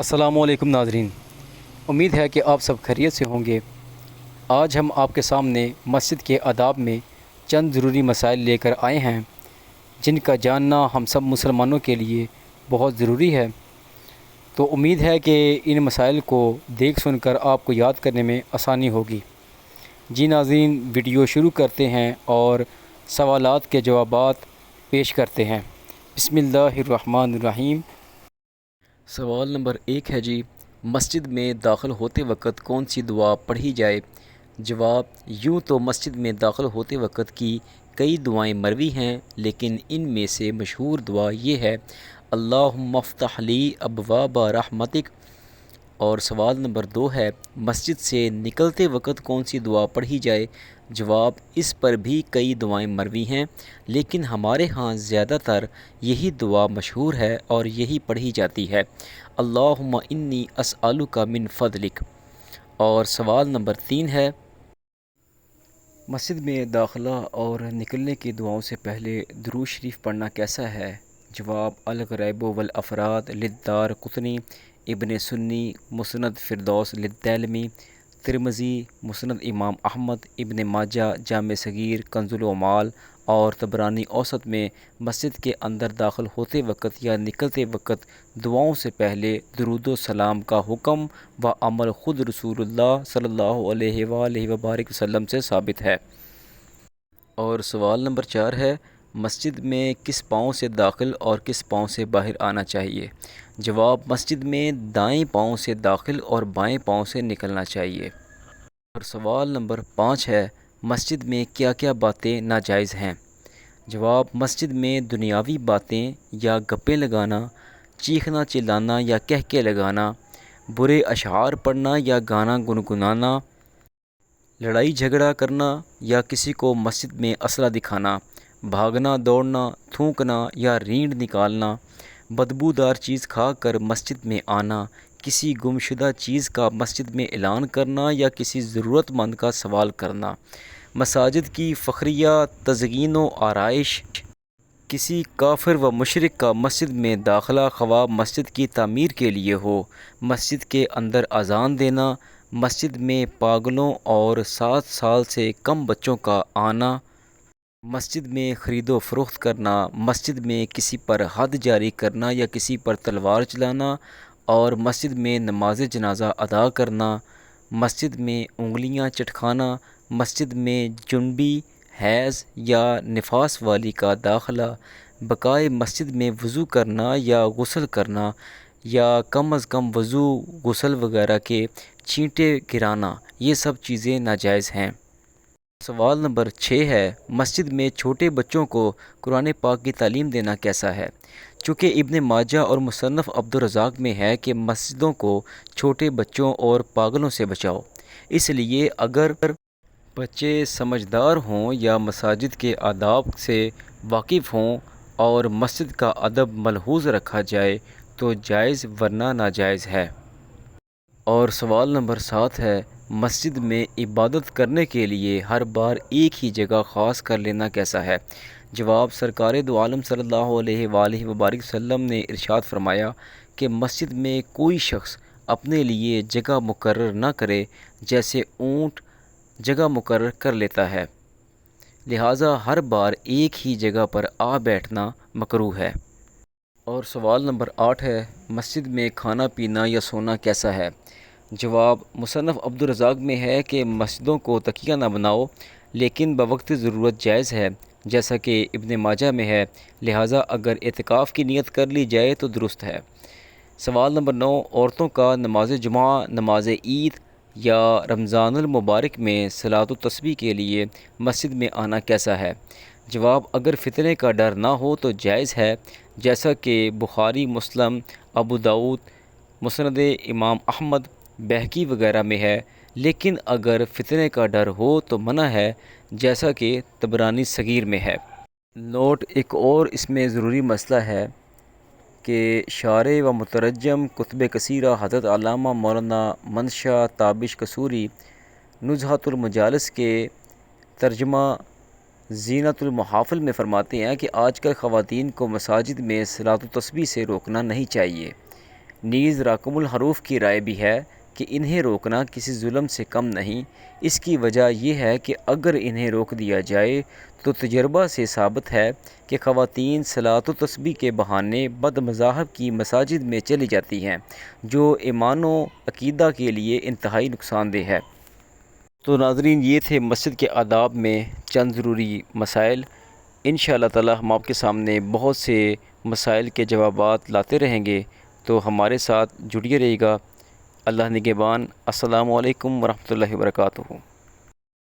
السلام علیکم ناظرین، امید ہے کہ آپ سب خیریت سے ہوں گے۔ آج ہم آپ کے سامنے مسجد کے آداب میں چند ضروری مسائل لے کر آئے ہیں جن کا جاننا ہم سب مسلمانوں کے لیے بہت ضروری ہے۔ تو امید ہے کہ ان مسائل کو دیکھ سن کر آپ کو یاد کرنے میں آسانی ہوگی۔ جی ناظرین، ویڈیو شروع کرتے ہیں اور سوالات کے جوابات پیش کرتے ہیں۔ بسم اللہ الرحمن الرحیم۔ سوال نمبر 1 ہے جی، مسجد میں داخل ہوتے وقت کون سی دعا پڑھی جائے؟ جواب، یوں تو مسجد میں داخل ہوتے وقت کی کئی دعائیں مروی ہیں، لیکن ان میں سے مشہور دعا یہ ہے، اللہم افتح لی ابواب رحمتک۔ اور سوال نمبر 2 ہے، مسجد سے نکلتے وقت کون سی دعا پڑھی جائے؟ جواب، اس پر بھی کئی دعائیں مروی ہیں، لیکن ہمارے ہاں زیادہ تر یہی دعا مشہور ہے اور یہی پڑھی جاتی ہے، اللہم انی اسألک من فضلک۔ اور سوال نمبر 3 ہے، مسجد میں داخلہ اور نکلنے کی دعاؤں سے پہلے درود شریف پڑھنا کیسا ہے؟ جواب، الغریب والافراد للدار قطنی، ابن سنی مسند فردوس للدیلمی، ترمذی مسند امام احمد، ابن ماجہ جامع صغیر کنز العمال اور طبرانی اوسط میں مسجد کے اندر داخل ہوتے وقت یا نکلتے وقت دعاؤں سے پہلے درود و سلام کا حکم و عمل خود رسول اللہ صلی اللہ علیہ وآلہ وبارک وسلم سے ثابت ہے۔ اور سوال نمبر 4 ہے، مسجد میں کس پاؤں سے داخل اور کس پاؤں سے باہر آنا چاہیے؟ جواب، مسجد میں دائیں پاؤں سے داخل اور بائیں پاؤں سے نکلنا چاہیے۔ اور سوال نمبر 5 ہے، مسجد میں کیا کیا باتیں ناجائز ہیں؟ جواب، مسجد میں دنیاوی باتیں یا گپیں لگانا، چیخنا چلانا یا کہکے لگانا، برے اشعار پڑھنا یا گانا گنگنانا، لڑائی جھگڑا کرنا یا کسی کو مسجد میں اسلحہ دکھانا، بھاگنا دوڑنا، تھونکنا یا رینڈ نکالنا، بدبودار چیز کھا کر مسجد میں آنا، کسی گمشدہ چیز کا مسجد میں اعلان کرنا یا کسی ضرورت مند کا سوال کرنا، مساجد کی فخریہ تزئین و آرائش، کسی کافر و مشرک کا مسجد میں داخلہ خواہ مسجد کی تعمیر کے لیے ہو، مسجد کے اندر اذان دینا، مسجد میں پاگلوں اور 7 سال سے کم بچوں کا آنا، مسجد میں خرید و فروخت کرنا، مسجد میں کسی پر حد جاری کرنا یا کسی پر تلوار چلانا، اور مسجد میں نماز جنازہ ادا کرنا، مسجد میں انگلیاں چٹکانا، مسجد میں جنبی، حیض یا نفاس والی کا داخلہ، بقائے مسجد میں وضو کرنا یا غسل کرنا یا کم از کم وضو غسل وغیرہ کے چھینٹے گرانا، یہ سب چیزیں ناجائز ہیں۔ سوال نمبر 6 ہے، مسجد میں چھوٹے بچوں کو قرآن پاک کی تعلیم دینا کیسا ہے؟ چونکہ ابن ماجہ اور مصنف عبدالرزاق میں ہے کہ مسجدوں کو چھوٹے بچوں اور پاگلوں سے بچاؤ، اس لیے اگر بچے سمجھدار ہوں یا مساجد کے آداب سے واقف ہوں اور مسجد کا ادب ملحوظ رکھا جائے تو جائز ورنہ ناجائز ہے۔ اور سوال نمبر 7 ہے، مسجد میں عبادت کرنے کے لیے ہر بار ایک ہی جگہ خاص کر لینا کیسا ہے؟ جواب، سرکار دو عالم صلی اللہ علیہ وآلہ وبارک وسلم نے ارشاد فرمایا کہ مسجد میں کوئی شخص اپنے لیے جگہ مقرر نہ کرے جیسے اونٹ جگہ مقرر کر لیتا ہے، لہٰذا ہر بار ایک ہی جگہ پر آ بیٹھنا مکروہ ہے۔ اور سوال نمبر 8 ہے، مسجد میں کھانا پینا یا سونا کیسا ہے؟ جواب، مصنف عبدالرزاق میں ہے کہ مسجدوں کو تکیہ نہ بناؤ، لیکن بوقت ضرورت جائز ہے، جیسا کہ ابن ماجہ میں ہے، لہٰذا اگر اعتکاف کی نیت کر لی جائے تو درست ہے۔ سوال نمبر 9، عورتوں کا نماز جمعہ، نماز عید یا رمضان المبارک میں صلاۃ التسبیح کے لیے مسجد میں آنا کیسا ہے؟ جواب، اگر فتنے کا ڈر نہ ہو تو جائز ہے، جیسا کہ بخاری، مسلم، ابو داؤد، مسند امام احمد، بہقی وغیرہ میں ہے، لیکن اگر فتنے کا ڈر ہو تو منع ہے، جیسا کہ طبرانی صغیر میں ہے۔ نوٹ، ایک اور اس میں ضروری مسئلہ ہے کہ شارح و مترجم کتب کثیرہ حضرت علامہ مولانا منشا تابش قصوری نزہۃ المجالس کے ترجمہ زینت المحافل میں فرماتے ہیں کہ آج کل خواتین کو مساجد میں صلاۃ التسبیح سے روکنا نہیں چاہیے، نیز راکم الحروف کی رائے بھی ہے کہ انہیں روکنا کسی ظلم سے کم نہیں۔ اس کی وجہ یہ ہے کہ اگر انہیں روک دیا جائے تو تجربہ سے ثابت ہے کہ خواتین صلاۃ و تسبیح کے بہانے بد مذاہب کی مساجد میں چلی جاتی ہیں، جو ایمان و عقیدہ کے لیے انتہائی نقصان دہ ہے۔ تو ناظرین، یہ تھے مسجد کے آداب میں چند ضروری مسائل۔ انشاءاللہ تعالی ہم آپ کے سامنے بہت سے مسائل کے جوابات لاتے رہیں گے، تو ہمارے ساتھ جڑیے رہیے گا۔ اللہ نگہبان۔ السلام علیکم ورحمۃ اللہ وبرکاتہ۔